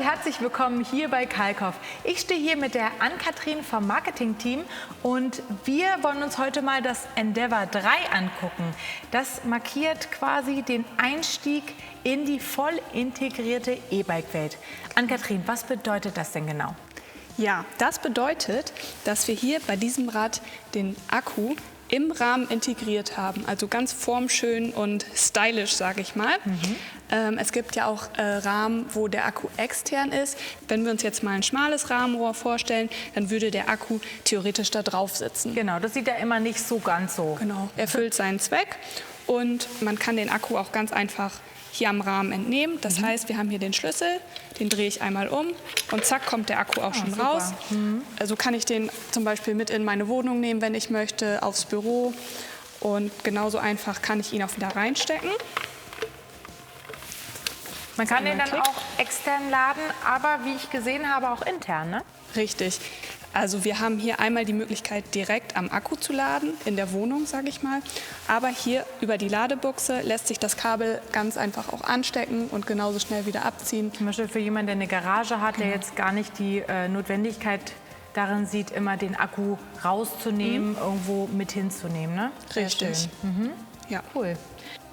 herzlich willkommen hier bei Kalkhoff. Ich stehe hier mit der Ann-Kathrin vom Marketing-Team und wir wollen uns heute mal das Endeavour 3 angucken. Das markiert quasi den Einstieg in die voll integrierte E-Bike-Welt. Ann-Kathrin, was bedeutet das denn genau? Ja, das bedeutet, dass wir hier bei diesem Rad den Akku im Rahmen integriert haben, also ganz formschön und stylisch, sage ich mal. Es gibt ja auch Rahmen, wo der Akku extern ist. Wenn wir uns jetzt mal ein schmales Rahmenrohr vorstellen, dann würde der Akku theoretisch da drauf sitzen. Genau, das sieht ja immer nicht so ganz so. Genau, erfüllt seinen Zweck und man kann den Akku auch ganz einfach hier am Rahmen entnehmen. Das heißt, wir haben hier den Schlüssel, den drehe ich einmal um und zack, kommt der Akku auch schon raus. Also kann ich den zum Beispiel mit in meine Wohnung nehmen, wenn ich möchte, aufs Büro. Und genauso einfach kann ich ihn auch wieder reinstecken. Man kann den dann auch extern laden, aber wie ich gesehen habe, auch intern, ne? Richtig. Also wir haben hier einmal die Möglichkeit, direkt am Akku zu laden, in der Wohnung, sage ich mal. Aber hier über die Ladebuchse lässt sich das Kabel ganz einfach auch anstecken und genauso schnell wieder abziehen. Zum Beispiel für jemanden, der eine Garage hat, der jetzt gar nicht die Notwendigkeit darin sieht, immer den Akku rauszunehmen, irgendwo mit hinzunehmen, ne? Richtig. Ja. Cool.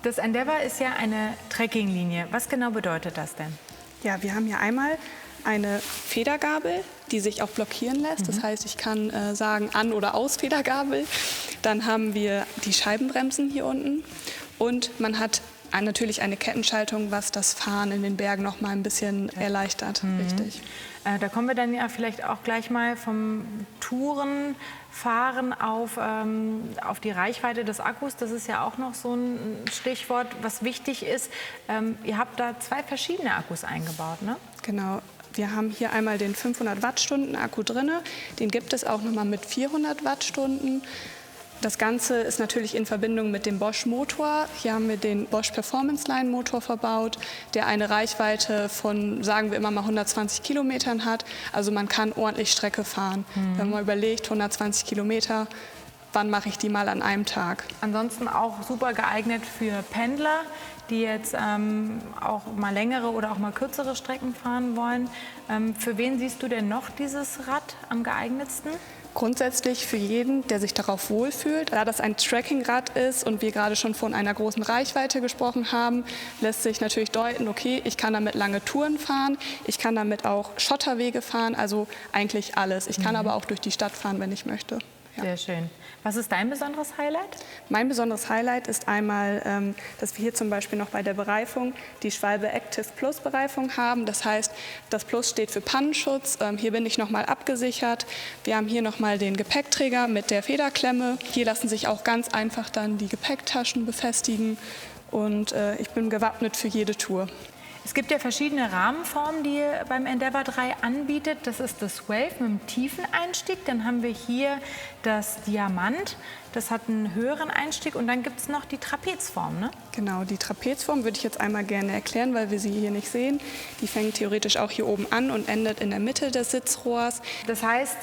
Das Endeavour ist ja eine Trekkinglinie. Was genau bedeutet das denn? Ja, wir haben hier einmal eine Federgabel, die sich auch blockieren lässt. Das heißt, ich kann sagen An- oder Aus-Federgabel. Dann haben wir die Scheibenbremsen hier unten. Und man hat natürlich eine Kettenschaltung, was das Fahren in den Bergen noch mal ein bisschen erleichtert. Richtig. Da kommen wir dann ja vielleicht auch gleich mal vom Tourenfahren auf die Reichweite des Akkus. Das ist ja auch noch so ein Stichwort, was wichtig ist. Ihr habt da zwei verschiedene Akkus eingebaut, ne? Genau. Wir haben hier einmal den 500 Wattstunden Akku drin. Den gibt es auch noch mal mit 400 Wattstunden. Das Ganze ist natürlich in Verbindung mit dem Bosch Motor. Hier haben wir den Bosch Performance Line Motor verbaut, der eine Reichweite von, sagen wir immer mal, 120 Kilometern hat. Also man kann ordentlich Strecke fahren. Wenn man überlegt, 120 Kilometer, wann mache ich die mal an einem Tag? Ansonsten auch super geeignet für Pendler, die jetzt auch mal längere oder auch mal kürzere Strecken fahren wollen. Für wen siehst du denn noch dieses Rad am geeignetsten? Grundsätzlich für jeden, der sich darauf wohlfühlt. Da das ein Trekkingrad ist und wir gerade schon von einer großen Reichweite gesprochen haben, lässt sich natürlich deuten, okay, ich kann damit lange Touren fahren, ich kann damit auch Schotterwege fahren, also eigentlich alles. Ich kann aber auch durch die Stadt fahren, wenn ich möchte. Ja. Sehr schön. Was ist dein besonderes Highlight? Mein besonderes Highlight ist einmal, dass wir hier zum Beispiel noch bei der Bereifung die Schwalbe Active Plus Bereifung haben. Das heißt, das Plus steht für Pannenschutz. Hier bin ich nochmal abgesichert. Wir haben hier nochmal den Gepäckträger mit der Federklemme. Hier lassen sich auch ganz einfach dann die Gepäcktaschen befestigen. Und ich bin gewappnet für jede Tour. Es gibt ja verschiedene Rahmenformen, die ihr beim Endeavour 3 anbietet. Das ist das Wave mit einem tiefen Einstieg. Dann haben wir hier das Diamant. Das hat einen höheren Einstieg. Und dann gibt es noch die Trapezform, ne? Genau, die Trapezform würde ich jetzt einmal gerne erklären, weil wir sie hier nicht sehen. Die fängt theoretisch auch hier oben an und endet in der Mitte des Sitzrohrs. Das heißt,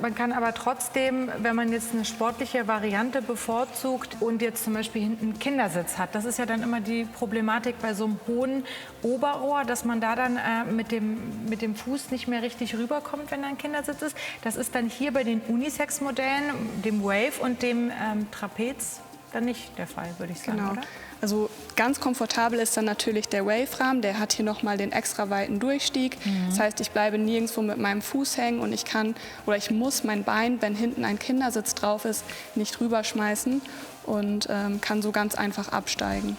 man kann aber trotzdem, wenn man jetzt eine sportliche Variante bevorzugt und jetzt zum Beispiel hinten einen Kindersitz hat, das ist ja dann immer die Problematik bei so einem hohen Oberrohr, dass man da dann mit dem Fuß nicht mehr richtig rüberkommt, wenn da ein Kindersitz ist. Das ist dann hier bei den Unisex-Modellen, dem Wave und dem Trapez dann nicht der Fall, würde ich sagen, Genau. oder? Also ganz komfortabel ist dann natürlich der Wave-Rahmen. Der hat hier nochmal den extra weiten Durchstieg. Das heißt, ich bleibe nirgendwo mit meinem Fuß hängen und ich kann oder ich muss mein Bein, wenn hinten ein Kindersitz drauf ist, nicht rüberschmeißen und kann so ganz einfach absteigen.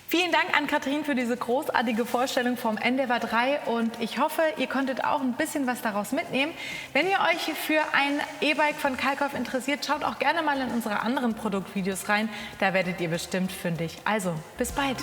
Vielen Dank an Kathrin für diese großartige Vorstellung vom Endeavour 3 und ich hoffe, ihr konntet auch ein bisschen was daraus mitnehmen. Wenn ihr euch für ein E-Bike von Kalkhoff interessiert, schaut auch gerne mal in unsere anderen Produktvideos rein, da werdet ihr bestimmt fündig. Also, bis bald!